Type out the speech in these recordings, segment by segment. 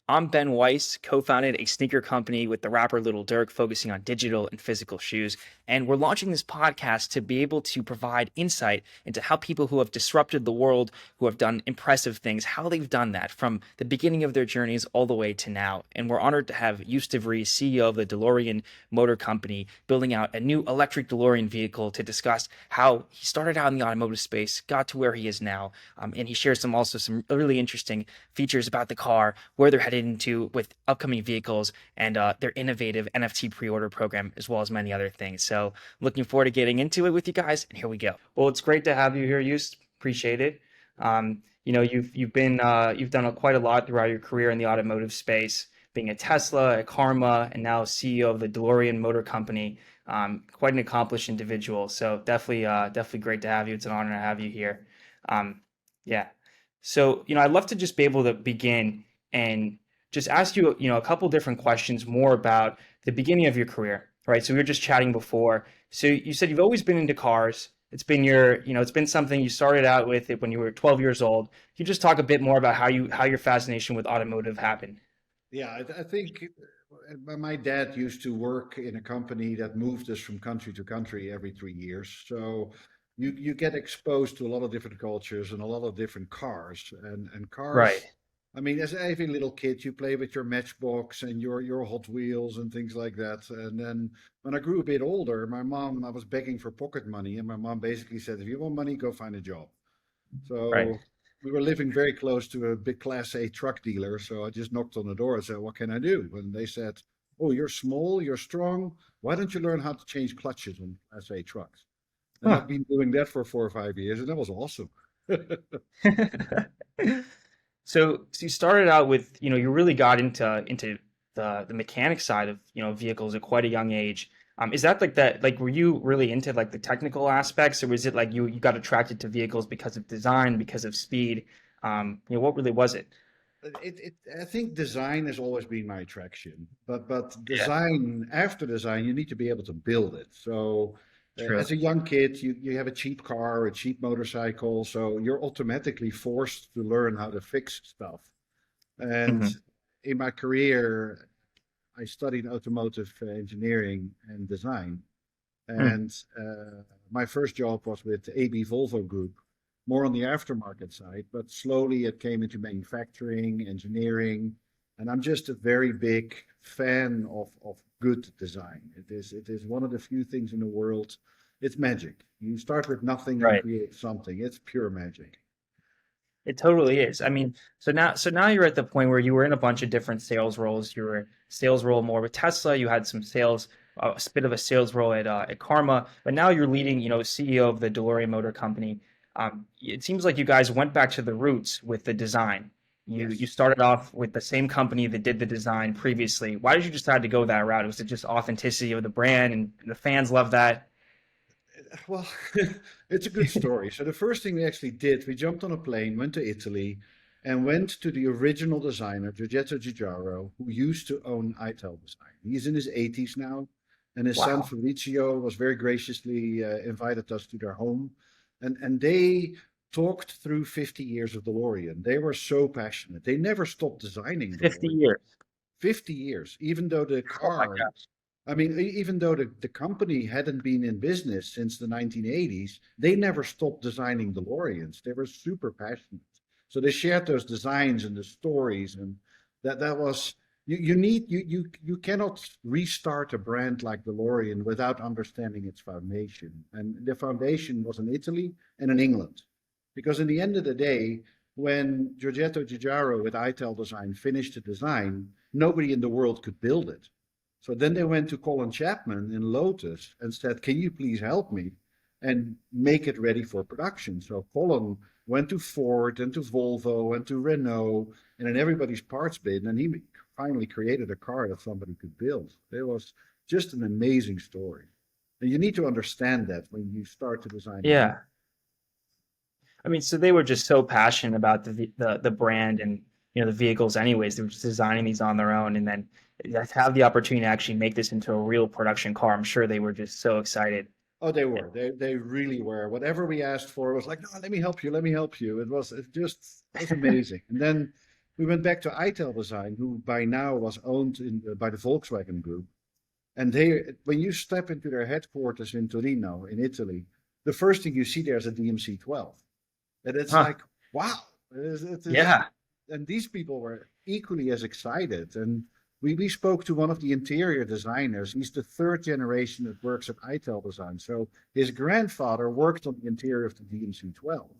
I'm Ben Weiss, co-founded a sneaker company with the rapper Little Dirk, focusing on digital and physical shoes. And we're launching this podcast to be able to provide insight into how people who have disrupted the world, who have done impressive things, how they've done that from the beginning of their journeys all the way to now. And we're honored to have Joost de Vries, CEO of the DeLorean Motor Company, building out a new electric DeLorean vehicle to discuss how he started out in the automotive space, got to where he is now, and he shares some really interesting features about the car, where they're headed into with upcoming vehicles, and their innovative NFT pre-order program, as well as many other things. So looking forward to getting into it with you guys. And here we go. Well, it's great to have you here, Yus. Appreciate it. You've done quite a lot throughout your career in the automotive space, being at Tesla, at Karma, and now CEO of the DeLorean Motor Company. Quite an accomplished individual. So definitely great to have you. It's an honor to have you here. Yeah. So, I'd love to just be able to begin and just ask you, a couple different questions more about the beginning of your career, right? So we were just chatting before. So you said you've always been into cars. It's been something you started out with it when you were 12 years old. Can you just talk a bit more about how your fascination with automotive happened? Yeah, I think my dad used to work in a company that moved us from country to country every 3 years. So you get exposed to a lot of different cultures and a lot of different cars. And Right. cars, I mean, as every little kid, you play with your Matchbox and your Hot Wheels and things like that. And then when I grew a bit older, I was begging for pocket money, and my mom basically said, if you want money, go find a job. Right. So we were living very close to a big Class A truck dealer. So I just knocked on the door and said, what can I do? And they said, oh, you're small, you're strong. Why don't you learn how to change clutches on Class A trucks? And Huh. I've been doing that for 4 or 5 years, and that was awesome. So you started out with, you really got into the mechanic side of, vehicles at quite a young age. Is that like were you really into like the technical aspects, or was it like you got attracted to vehicles because of design, because of speed? What really was it? I think design has always been my attraction, but Yeah, after design, you need to be able to build it. So true. as a young kid, you have a cheap car, a cheap motorcycle, so you're automatically forced to learn how to fix stuff. And Hmm. in my career, I studied automotive engineering and design. And my first job was with AB Volvo Group, more on the aftermarket side, but slowly it came into manufacturing, engineering, and I'm just a very big fan of good design. It is one of the few things in the world. It's magic. You start with nothing and Right. create something. It's pure magic. It totally is. I mean, so now you're at the point where you were in a bunch of different sales roles. You were sales role more with Tesla. You had some sales, a bit of a sales role at Karma, but now you're leading, CEO of the DeLorean Motor Company. It seems like you guys went back to the roots with the design. You Yes. started off with the same company that did the design previously. Why did you decide to go that route? Was it just authenticity of the brand and the fans love that? Well, it's a good story. So the first thing we actually did, we jumped on a plane, went to Italy, and went to the original designer, Giorgetto Giugiaro, who used to own ITEL Design. He's in his 80s now, and his son Wow. Fabrizio was very graciously invited us to their home, and they talked through 50 years of DeLorean. They were so passionate. They never stopped designing 50 DeLorean. years. 50 years, even though the Oh my car gosh. I mean, even though the company hadn't been in business since the 1980s, they never stopped designing DeLoreans. They were super passionate. So they shared those designs and the stories, and that was you cannot restart a brand like DeLorean without understanding its foundation. And the foundation was in Italy and in England. Because in the end of the day, when Giorgetto Giugiaro with ITEL Design finished the design, nobody in the world could build it. So then they went to Colin Chapman in Lotus and said, can you please help me and make it ready for production? So Colin went to Ford and to Volvo and to Renault and in everybody's parts bin, and he finally created a car that somebody could build. It was just an amazing story. And you need to understand that when you start to design a vehicle. Yeah. I mean, so they were just so passionate about the brand and the vehicles anyways. They were just designing these on their own, and then to have the opportunity to actually make this into a real production car. I'm sure they were just so excited. Oh, they were. They really were. Whatever we asked for was like, no, let me help you, let me help you. It just was amazing. And then we went back to ITEL Design, who by now was owned by the Volkswagen Group. And when you step into their headquarters in Torino, in Italy, the first thing you see there is a DMC 12. And it's Huh. like, wow. It is, Yeah. and these people were equally as excited. And we spoke to one of the interior designers. He's the third generation that works at ITEL Design. So his grandfather worked on the interior of the DMC 12.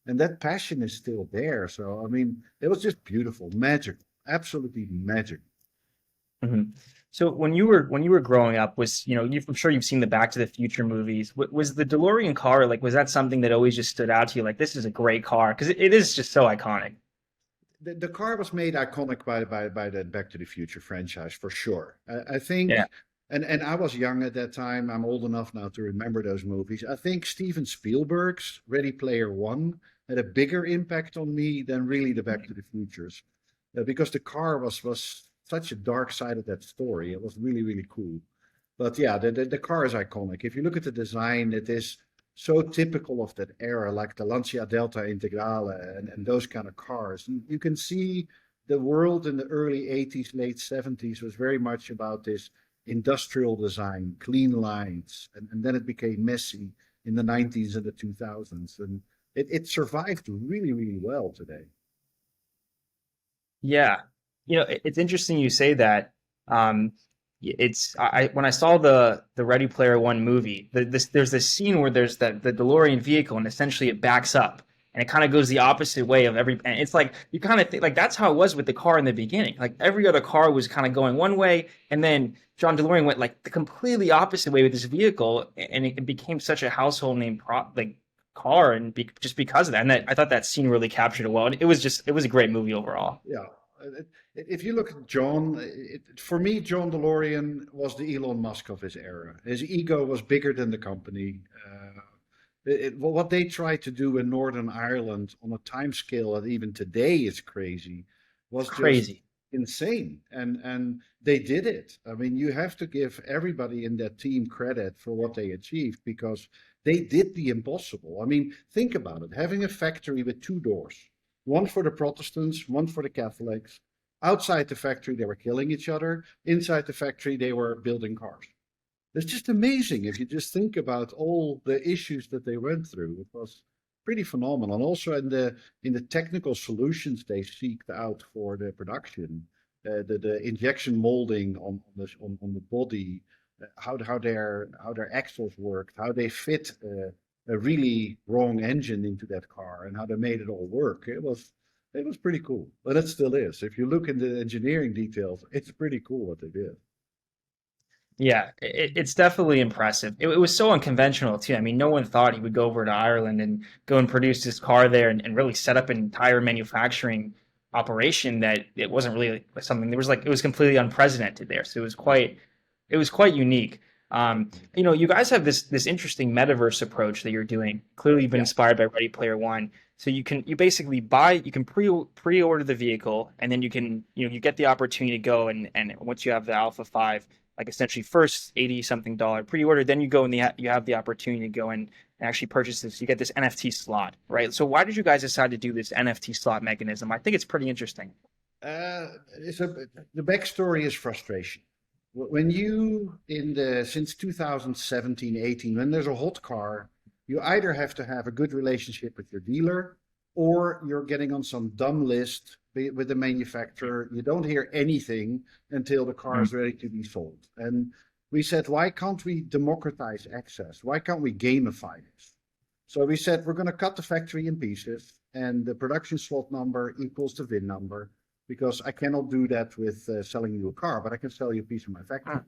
And that passion is still there. So, I mean, it was just beautiful, magical, absolutely magical. hmm So when you were growing up, was I'm sure you've seen the Back to the Future movies. Was the DeLorean car like was that something that always just stood out to you? Like this is a great car because it is just so iconic. The car was made iconic by the Back to the Future franchise for sure. I think, Yeah. and I was young at that time. I'm old enough now to remember those movies. I think Steven Spielberg's Ready Player One had a bigger impact on me than really the Back to the Futures, because the car was such a dark side of that story. It was really really cool. But yeah, the car is iconic. If you look at the design, it is so typical of that era, like the Lancia Delta Integrale and those kind of cars. You can see the world in the early 80s, late 70s was very much about this industrial design, clean lines, and then it became messy in the 90s and the 2000s. And it survived really, really well today. Yeah. It's interesting you say that. Um, it's when I saw the Ready Player One movie, there's this scene where there's the DeLorean vehicle and essentially it backs up and it kind of goes the opposite way of and it's like you kind of think like that's how it was with the car in the beginning. Like every other car was kind of going one way and then John DeLorean went like the completely opposite way with this vehicle and it became such a household name like car and just because of that. And I thought that scene really captured it well. And it was a great movie overall. Yeah. If you look at John, for me, John DeLorean was the Elon Musk of his era. His ego was bigger than the company. What they tried to do in Northern Ireland on a time scale that even today is crazy It's was just crazy. insane. And they did it. I mean, you have to give everybody in that team credit for what they achieved because they did the impossible. I mean, think about it. Having a factory with two doors, one for the Protestants, one for the Catholics. Outside the factory, they were killing each other. Inside the factory, they were building cars. It's just amazing if you just think about all the issues that they went through. It was pretty phenomenal. And also in the technical solutions they seeked out for the production, the injection molding on the body, how their axles worked, how they fit a really wrong engine into that car, and how they made it all work. It was pretty cool, but it still is. If you look in the engineering details, it's pretty cool what they did. Yeah, it's definitely impressive. It was so unconventional too. I mean, no one thought he would go over to Ireland and go and produce his car there and really set up an entire manufacturing operation that it wasn't really something. There was like it was completely unprecedented there. So it was quite unique. You guys have this interesting metaverse approach that you're doing. Clearly, you've been Yeah. inspired by Ready Player One. So you basically you can pre-order the vehicle, and then you get the opportunity to go and once you have the Alpha 5, like essentially first 80 something dollar pre-order, then you go and you have the opportunity to go and actually purchase this. You get this NFT slot, right? So why did you guys decide to do this NFT slot mechanism? I think it's pretty interesting. Uh, the backstory is frustration. When you since 2017, 18, when there's a hot car, you either have to have a good relationship with your dealer, or you're getting on some dumb list with the manufacturer. You don't hear anything until the car is Mm. ready to be sold. And we said, why can't we democratize access? Why can't we gamify this? So we said we're going to cut the factory in pieces, and the production slot number equals the VIN number, because I cannot do that with selling you a car, but I can sell you a piece of my factory. Mm.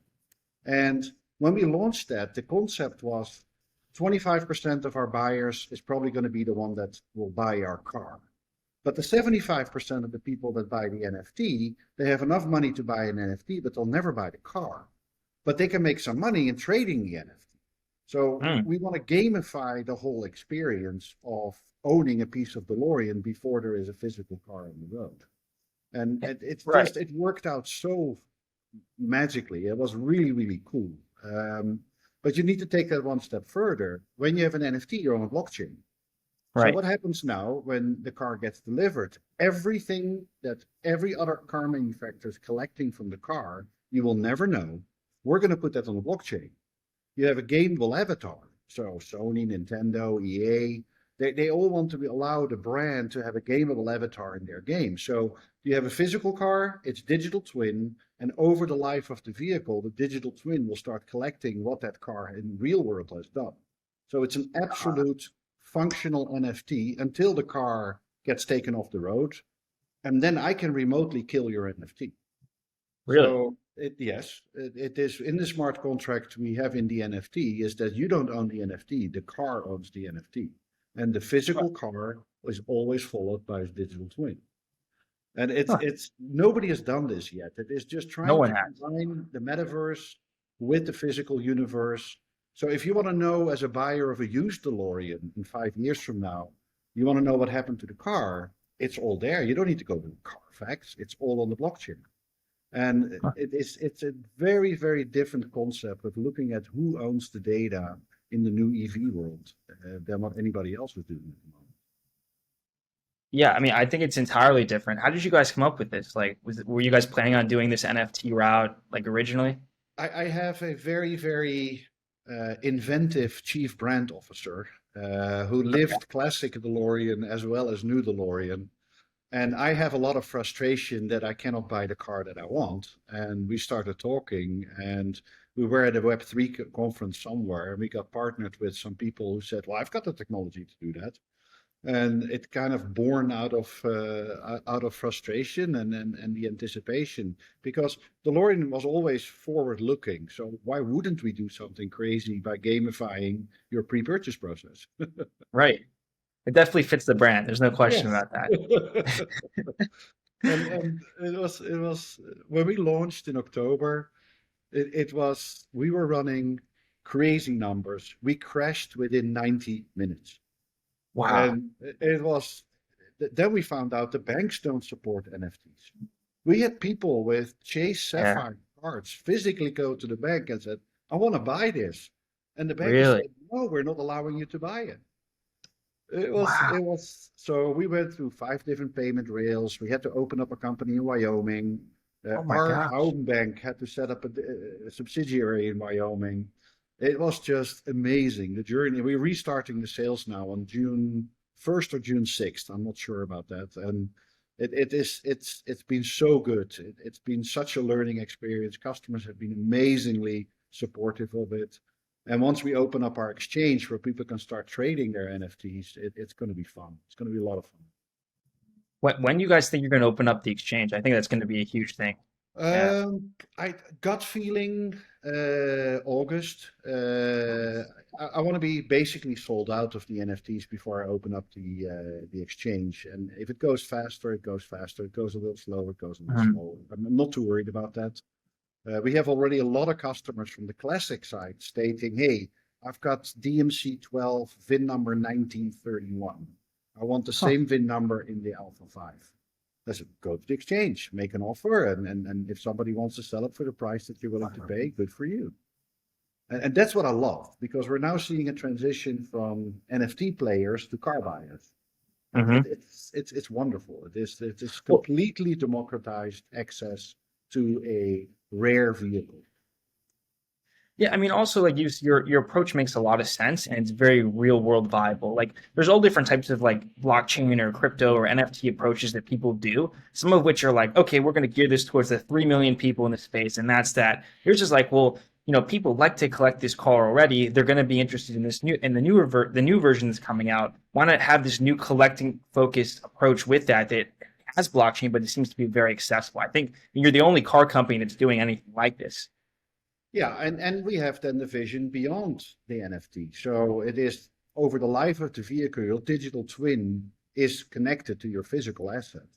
And when we launched that, the concept was 25% of our buyers is probably going to be the one that will buy our car. But the 75% of the people that buy the NFT, they have enough money to buy an NFT, but they'll never buy the car. But they can make some money in trading the NFT. So Mm. we want to gamify the whole experience of owning a piece of DeLorean before there is a physical car on the road. And Right. it worked out so magically. It was really, really cool. But you need to take that one step further. When you have an NFT, you're on a blockchain. So Right. what happens now when the car gets delivered? Everything that every other car manufacturer is collecting from the car, you will never know. We're going to put that on the blockchain. You have a gameable avatar. So Sony, Nintendo, EA, they all want to allow the brand to have a gameable avatar in their game. So you have a physical car, it's digital twin, and over the life of the vehicle, the digital twin will start collecting what that car in real world has done. So it's an absolute functional NFT until the car gets taken off the road, and then I can remotely kill your NFT. Really? So it is in the smart contract we have in the NFT is that you don't own the NFT, the car owns the NFT. And the physical car is always followed by a digital twin. And Huh. it's nobody has done this yet. It is just No trying one to has. combine the metaverse with the physical universe. So if you want to know as a buyer of a used DeLorean in 5 years from now, you want to know what happened to the car, it's all there. You don't need to go to Carfax. It's all on the blockchain. And Huh. it's a very, very different concept of looking at who owns the data in the new EV world than what anybody else was doing at the moment. Yeah, I mean, I think it's entirely different. How did you guys come up with this? Like, were you guys planning on doing this NFT route like originally? I have a very, very inventive chief brand officer who lived classic DeLorean as well as new DeLorean. And I have a lot of frustration that I cannot buy the car that I want. And we started talking, and we were at a Web3 conference somewhere, and we got partnered with some people who said, "Well, I've got the technology to do that." And it kind of born out of frustration and the anticipation because DeLorean was always forward looking. So why wouldn't we do something crazy by gamifying your pre-purchase process? Right. It definitely fits the brand. There's no question Yes. about that. and and it was when we launched in October, it was we were running crazy numbers. We crashed within 90 minutes. Wow. And it was then we found out the banks don't support NFTs. We had people with Chase Yeah. Sapphire cards physically go to the bank and said, "I want to buy this," and the bank is Really? saying, "No, we're not allowing you to buy it." Wow. It was so we went through 5 different payment rails. We had to open up a company in Wyoming. Oh my Our gosh. home bank had to set up a subsidiary in Wyoming. It was just amazing. The journey. We're restarting the sales now on June 1st or June 6th. I'm not sure about that. And it's been so good. It's been such a learning experience. Customers have been amazingly supportive of it. And once we open up our exchange where people can start trading their NFTs, it's going to be fun. It's going to be a lot of fun. When do you guys think you're going to open up the exchange? I think that's going to be a huge thing. Yeah. I gut feeling August. I want to be basically sold out of the NFTs before I open up the exchange. And if it goes faster, it goes faster. It goes a little slower, it goes a little Mhm. slower. I'm not too worried about that. We have already a lot of customers from the classic side stating, "Hey, I've got DMC 12 VIN number 1931. I want the Huh. same VIN number in the Alpha 5." I said, "Go to the exchange, make an offer, and if somebody wants to sell it for the price that you're willing to pay, good for you." And that's what I love because we're now seeing a transition from NFT players to car buyers. And Hmm. it's wonderful. It is Well, completely democratized access to a rare vehicle. yeah, I mean, also like your approach makes a lot of sense and it's very real world viable. Like, there's all different types of like blockchain or crypto or NFT approaches that people do. Some of which are like, okay, we're going to gear this towards the 3 million people in the space, and that's that. Yours is like, well, people like to collect this car already. They're going to be interested in the new version that's coming out. Why not have this new collecting focused approach with that has blockchain, but it seems to be very accessible. I think you're the only car company that's doing anything like this. Yeah, and we have then the vision beyond the NFT. So it is over the life of the vehicle, your digital twin is connected to your physical asset.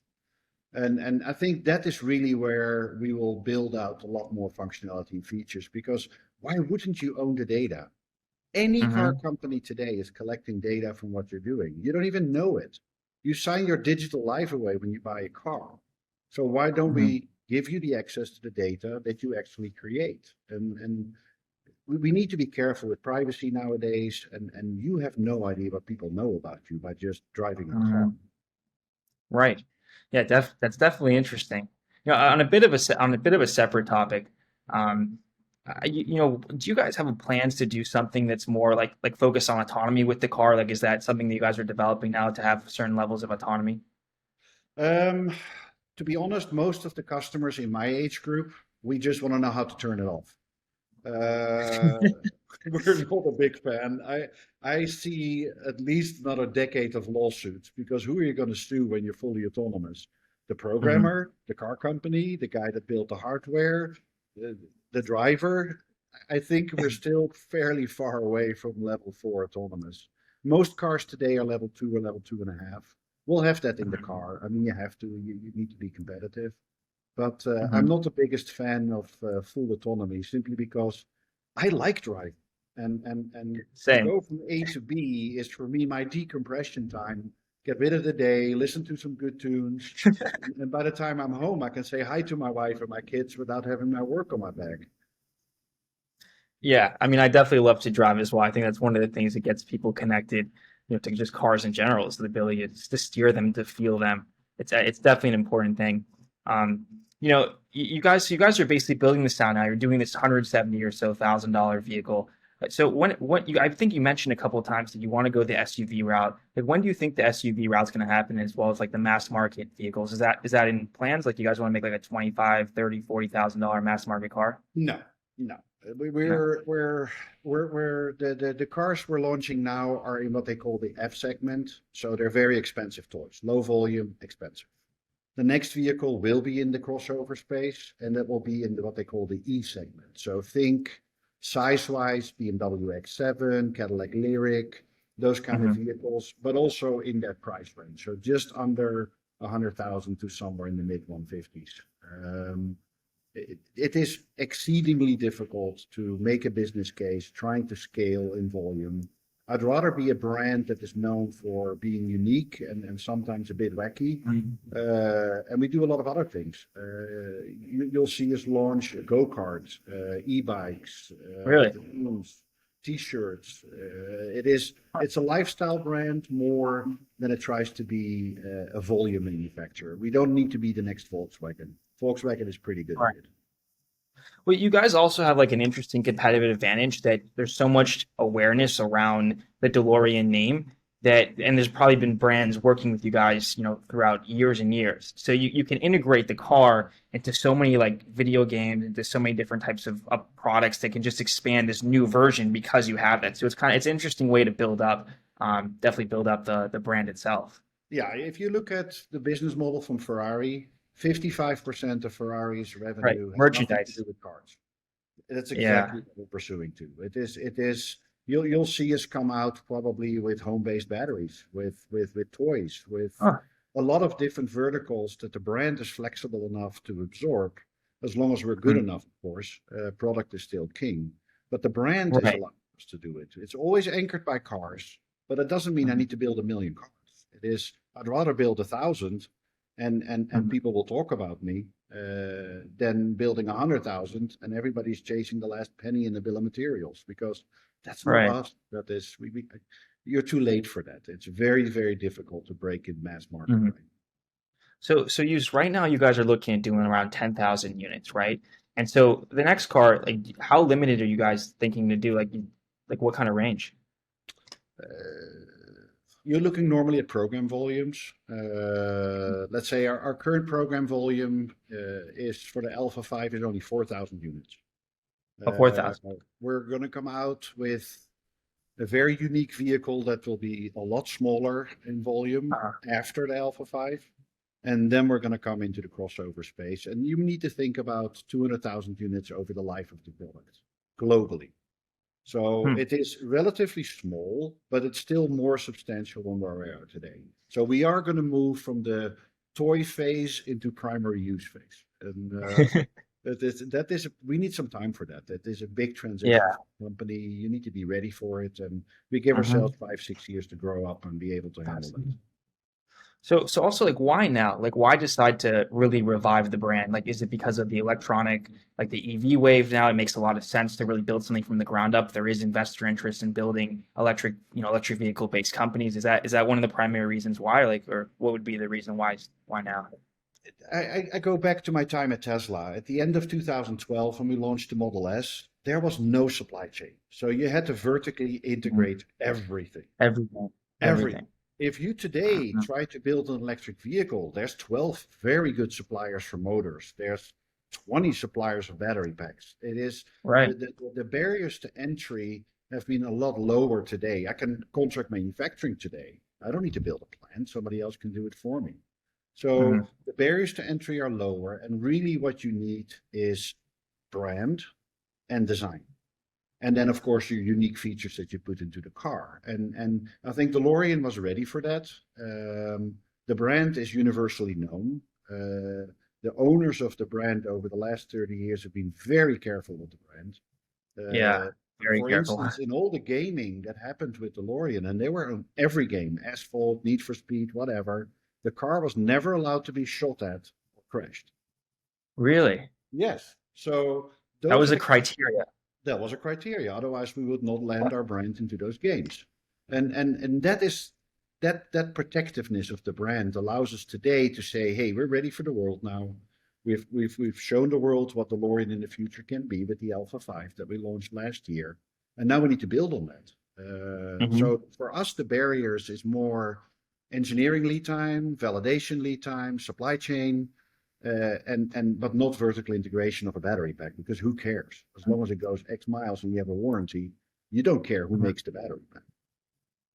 And I think that is really where we will build out a lot more functionality and features because why wouldn't you own the data? Any car Hmm. company today is collecting data from what you're doing. You don't even know it. You sign your digital life away when you buy a car. So why don't Hmm. we give you the access to the data that you actually create? And we need to be careful with privacy nowadays, and you have no idea what people know about you by just driving a car. Mhm. Right. Yeah, that's definitely interesting. On a bit of on a bit of a separate topic, um, do you guys have plans to do something that's more like focus on autonomy with the car? Like, is that something that you guys are developing now to have certain levels of autonomy? Um, to be honest, most of the customers in my age group, we just want to know how to turn it off. Uh, we're not a big fan. I see at least another decade of lawsuits because who are you going to sue when you're fully autonomous? The Hmm. programmer, the car company, the guy that built the hardware, the, the driver. I think we're still fairly far away from level 4 autonomous. Most cars today are level 2 or level 2.5. We'll have that in the car. I mean, you have to, you need to be competitive. But I'm Hmm. not the biggest fan of full autonomy simply because I like driving. And to Same. go from A to B is for me my decompression time. Get rid of the day, listen to some good tunes. And by the time I'm home, I can say hi to my wife or my kids without having my work on my back. Yeah, I mean, I definitely love to drive as well. I think that's one of the things that gets people connected, to just cars in general, is the ability to steer them, to feel them. It's definitely an important thing. You guys are basically building this out now. You're doing this 170 or so thousand-dollar vehicle. So I think you mentioned a couple of times that you want to go the SUV route. Like, when do you think the SUV route's going to happen, as well as like the mass market vehicles? Is that in plans? Like, you guys want to make like a 25, 30, $40,000 mass market car? No, no. We- No. We're we're we're the cars we're launching now are in what they call the F segment, so they're very expensive toys, low volume, expensive. The next vehicle will be in the crossover space, and that will be in what they call the E segment. So think size-wise, BMW X7, Cadillac Lyriq, those kind of Hmm. vehicles, but also in that price range. So just under 100,000 to somewhere in the mid 150s. It is exceedingly difficult to make a business case trying to scale in volume. I'd rather be a brand that is known for being unique and sometimes a bit wacky. And we do a lot of other things. You'll see us launch go-karts, e-bikes, Really? balloons, t-shirts. It's a lifestyle brand more than it tries to be a volume manufacturer. We don't need to be the next Volkswagen. Volkswagen is pretty good Right. at it. Well, you guys also have like an interesting competitive advantage that there's so much awareness around the DeLorean name and there's probably been brands working with you guys, throughout years and years. So you can integrate the car into so many like video games, into so many different types of products that can just expand this new version because you have that. So it's an interesting way to definitely build up the brand itself. Yeah, if you look at the business model from Ferrari, 55% of Ferrari's Right. revenue has nothing to Merchandise. do with cars. That's Yeah. exactly what we're pursuing too. You'll see us come out probably with home-based batteries, with toys, with Huh. a lot of different verticals that the brand is flexible enough to absorb, as long as we're good Mhm. enough, of course. Product is still king, but the brand is Right. allowing us to do it. It's always anchored by cars, but it doesn't mean I Mhm. need to build a million cars. It is I'd rather build 1,000 and Mhm. people will talk about me than building 100,000 and everybody's chasing the last penny in the bill of materials because that's not Right. us. That is, you're too late for that. It's very, very difficult to break in mass market Mhm. right. So right now you guys are looking at doing around 10,000 units, right? And so the next car, like, how limited are you guys thinking to do? Like what kind of range? You're looking normally at program volumes. Let's say our current program volume is for the Alpha 5 is only 4,000 units. Oh, Uh, 4,000. we're going to come out with a very unique vehicle that will be a lot smaller in volume Uh-huh. after the Alpha 5. And then we're going to come into the crossover space. And you need to think about 200,000 units over the life of the product globally. So Hmm. it is relatively small, but it's still more substantial than where we are today. So we are going to move from the toy phase into primary use phase. And we need some time for that. That is a big transition Yeah. for the company. You need to be ready for it. And we give Mhm. ourselves 5, 6 years to grow up and be able to handle that. So also like why now? Like why decide to really revive the brand? Like is it because of the electronic, like the EV wave now? It makes a lot of sense to really build something from the ground up. There is investor interest in building electric vehicle based companies. Is that one of the primary reasons why? Like, or what would be the reason why now? I go back to my time at Tesla. At the end of 2012, when we launched the Model S, there was no supply chain. So you had to vertically Mhm. integrate everything. Everything, Everything. everything. If you today Mhm. try to build an electric vehicle, there's 12 very good suppliers for motors. There's 20 suppliers of battery packs. It is Right. the barriers to entry have been a lot lower today. I can contract manufacturing today. I don't need to build a plant. Somebody else can do it for me. So Mhm. the barriers to entry are lower, and really what you need is brand and design. And then, of course, your unique features that you put into the car. And I think DeLorean was ready for that. The brand is universally known. The owners of the brand over the last 30 years have been very careful with the brand. Yeah. Uh, Very for careful. instance, in all the gaming that happened with DeLorean, and they were on every game, Asphalt, Need for Speed, whatever, the car was never allowed to be shot at or crashed. Really? Yes. So That those was are a the kind. criteria. That was a criteria. Otherwise, we would not land our brand into those games. And that is that protectiveness of the brand allows us today to say, hey, we're ready for the world now. We've shown the world what DeLorean in the future can be with the Alpha 5 that we launched last year. And now we need to build on that. Hmm. So for us, the barriers is more engineering lead time, validation lead time, supply chain, and but not vertical integration of a battery pack, because who cares? As long as it goes X miles and you have a warranty, you don't care who makes the battery pack.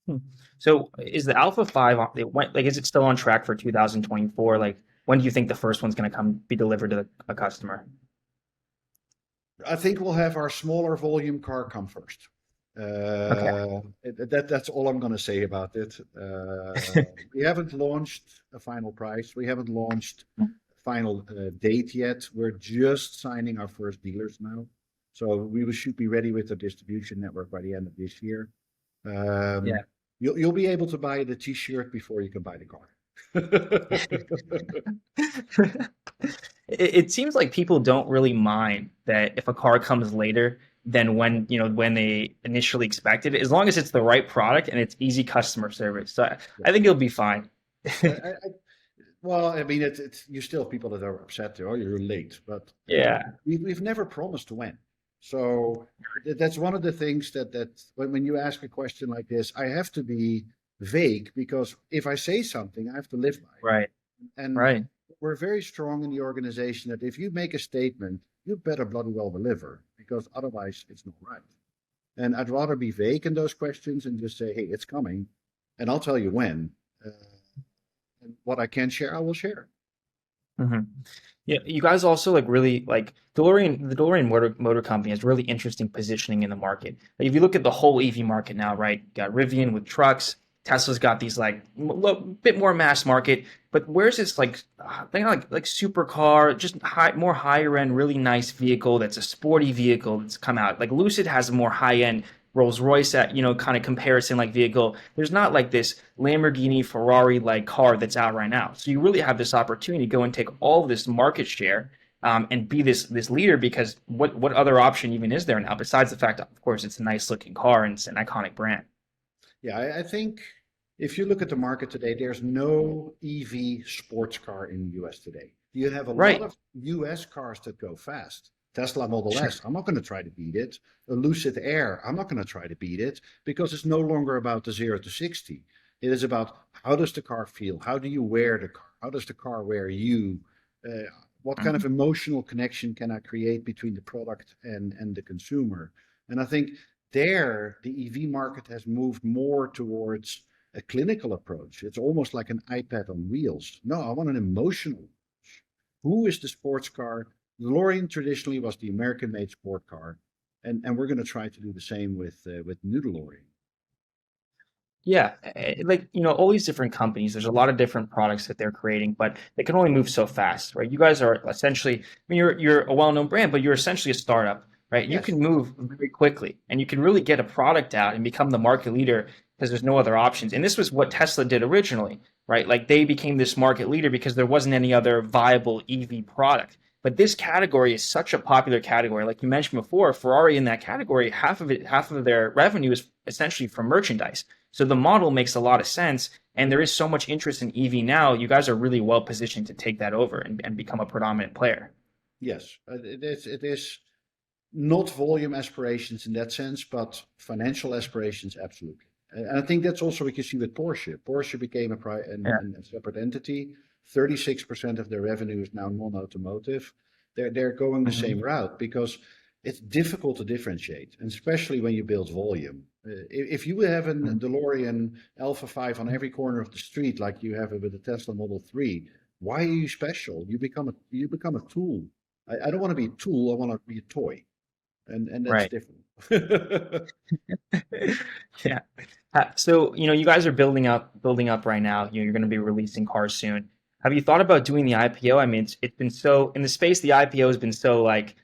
Hmm. So is the Alpha 5 it went like is it still on track for 2024? Like when do you think the first one's going to come be delivered to a customer? I think we'll have our smaller volume car come first. Okay. That's all I'm going to say about it. We haven't launched a final price. We haven't launched a final date yet. We're just signing our first dealers now. So we should be ready with the distribution network by the end of this year. Yeah. Um, you'll be able to buy the T-shirt before you can buy the car. It seems like people don't really mind that if a car comes later than when they initially expected it, as long as it's the right product and it's easy customer service. So I Yeah. think it'll be fine. Well, I mean, it's you still have people that are upset. Oh, you're late, but Yeah. we've never promised when. So that's one of the things that when you ask a question like this, I have to be vague, because if I say something, I have to live by it. Right. And Right. we're very strong in the organization that if you make a statement, you better bloody well deliver, because otherwise it's not right. And I'd rather be vague in those questions and just say, hey, it's coming, and I'll tell you when. Uh, and what I can share, I will share. Hmm. Yeah, you guys also like really like the DeLorean Motor Company has really interesting positioning in the market. Like if you look at the whole EV market now, right? You got Rivian with trucks, Tesla's got these like bit more mass market, but where's this like thing like supercar, just more higher end, really nice vehicle that's a sporty vehicle that's come out. Like Lucid has a more high end Rolls Royce at kind of comparison like vehicle. There's not like this Lamborghini, Ferrari like car that's out right now. So you really have this opportunity to go and take all of this market share and be this leader, because what other option even is there now besides the fact that, of course, it's a nice looking car and it's an iconic brand. Yeah, I think if you look at the market today, there's no EV sports car in the US today. You have a lot Right. of US cars that go fast. Tesla Model Sure. S, I'm not going to try to beat it. A Lucid Air, I'm not going to try to beat it, because it's no longer about the 0 to 60. It is about, how does the car feel? How do you wear the car? How does the car wear you? Uh, what kind of Mhm. emotional connection can I create between the product and the consumer? And I think there, the EV market has moved more towards a clinical approach. It's almost like an iPad on wheels. No, I want an emotional approach. Who is the sports car? DeLorean traditionally was the American-made sport car, and we're going to try to do the same with new DeLorean. Yeah, like all these different companies. There's a lot of different products that they're creating, but they can only move so fast, right? You guys are essentially, I mean, you're a well-known brand, but you're essentially a startup, right? You Yes, can move very quickly, and you can really get a product out and become the market leader because there's no other options. And this was what Tesla did originally, right? Like they became this market leader because there wasn't any other viable EV product. But this category is such a popular category. Like you mentioned before, Ferrari in that category, half of their revenue is essentially from merchandise. So the model makes a lot of sense. And there is so much interest in EV now. You guys are really well positioned to take that over and become a predominant player. Yes, it is not volume aspirations in that sense, but financial aspirations, absolutely. And I think that's also what you see with Porsche. Porsche became Yeah. a separate entity. 36% of their revenue is now non-automotive. They're going the Mhm. same route because it's difficult to differentiate, and especially when you build volume. If you have a Mhm. DeLorean Alpha 5 on every corner of the street, like you have it with the Tesla Model 3, why are you special? You become a tool. I don't want to be a tool. I want to be a toy, and that's Right. different. Yeah. So, you guys are building up right now. You're going to be releasing cars soon. Have you thought about doing the IPO? I mean, it's been so in the space, the IPO has been so like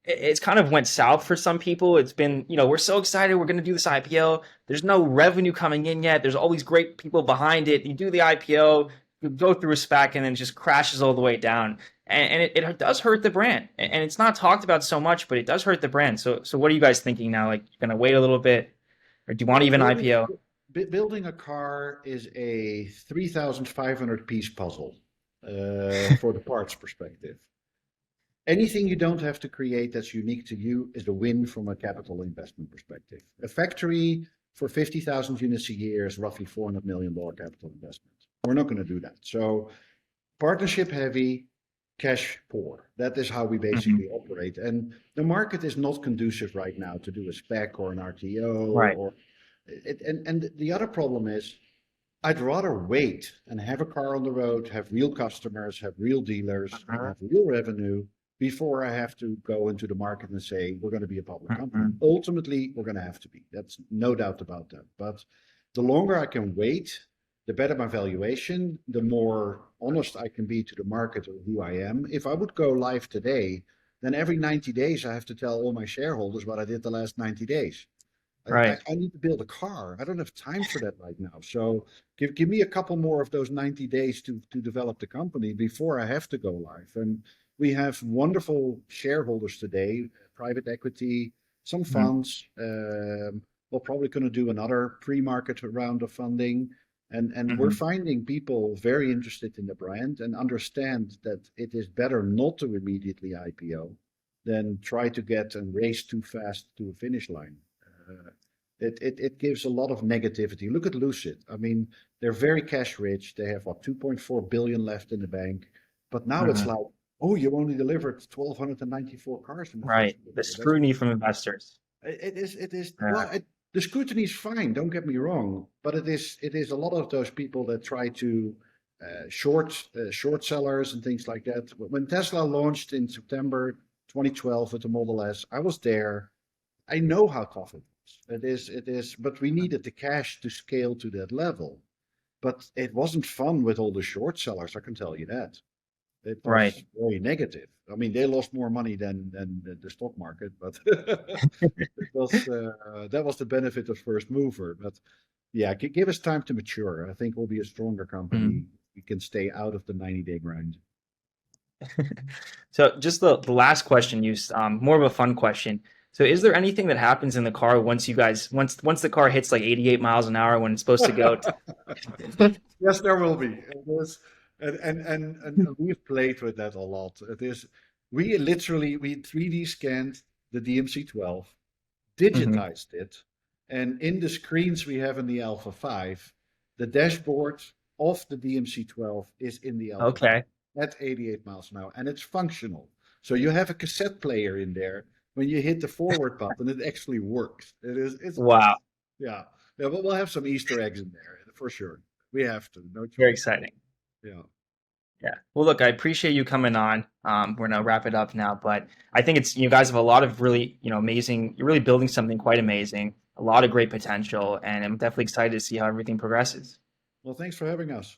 it's kind of went south for some people. It's been, we're so excited, we're going to do this IPO. There's no revenue coming in yet. There's all these great people behind it. You do the IPO, you go through a SPAC, and then it just crashes all the way down. And it does hurt the brand. And it's not talked about so much, but it does hurt the brand. So what are you guys thinking now? Like, you're going to wait a little bit, or do you want to Well, even building IPO? building a car is a 3,500 piece puzzle for the parts perspective. Anything you don't have to create that's unique to you is a win from a capital investment perspective. A factory for 50,000 units a year is roughly $400 million capital investment. We're not going to do that. So partnership heavy, cash poor. That is how we Mhm. basically operate. And the market is not conducive right now to do a spec or an RTO Right. or and the other problem is I'd rather wait and have a car on the road, have real customers, have real dealers, and Mhm. have real revenue before I have to go into the market and say we're going to be a public company. Mhm. Ultimately, we're going to have to be. That's no doubt about that. But the longer I can wait, the better my valuation, the more honest I can be to the market of who I am. If I would go live today, then every 90 days I have to tell all my shareholders what I did the last 90 days. Right. I need to build a car. I don't have time for that right now. So give me a couple more of those 90 days to develop the company before I have to go live. And we have wonderful shareholders today, private equity, some Mhm. funds. We're probably going to do another pre-market round of funding. And we're Mhm. finding people very interested in the brand and understand that it is better not to immediately IPO than try to get and race too fast to a finish line. Uh, it gives a lot of negativity. Look at Lucid. I mean, they're very cash rich. They have what 2.4 billion left in the bank, but now it's Mhm. like, oh, you only delivered 1,294 cars in the first Right. The quarter. That's scrutiny from investors. it is Yeah. the scrutiny is fine. Don't get me wrong, but it is a lot of those people that try to short sellers and things like that. When Tesla launched in September 2012 with the Model S, I was there. I know how tough it is. It is, but we needed the cash to scale to that level. But it wasn't fun with all the short sellers, I can tell you that. It Right. was very negative. I mean, they lost more money than the stock market, but that was the benefit of first mover. But yeah, give us time to mature. I think we'll be a stronger company. Mhm. We can stay out of the 90-day grind. So just the last question, you more of a fun question. So is there anything that happens in the car once the car hits like 88 miles an hour when it's supposed to go? Yes, there will be. It is, and we've played with that a lot. It is, we 3D scanned the DMC-12, Mhm. digitized it, and in the screens we have in the Alpha 5, the dashboard of the DMC-12 is in the Alpha 5 Okay. at 88 miles an hour, and it's functional. So you have a cassette player in there. When you hit the forward button, it actually works. It's Wow. yeah. Yeah, but we'll have some Easter eggs in there for sure. We have to, no Very choice. exciting. Yeah. Yeah. Well, look, I appreciate you coming on. We're gonna wrap it up now, but I think it's you guys have a lot of really, amazing. You're really building something quite amazing. A lot of great potential, and I'm definitely excited to see how everything progresses. Well, thanks for having us.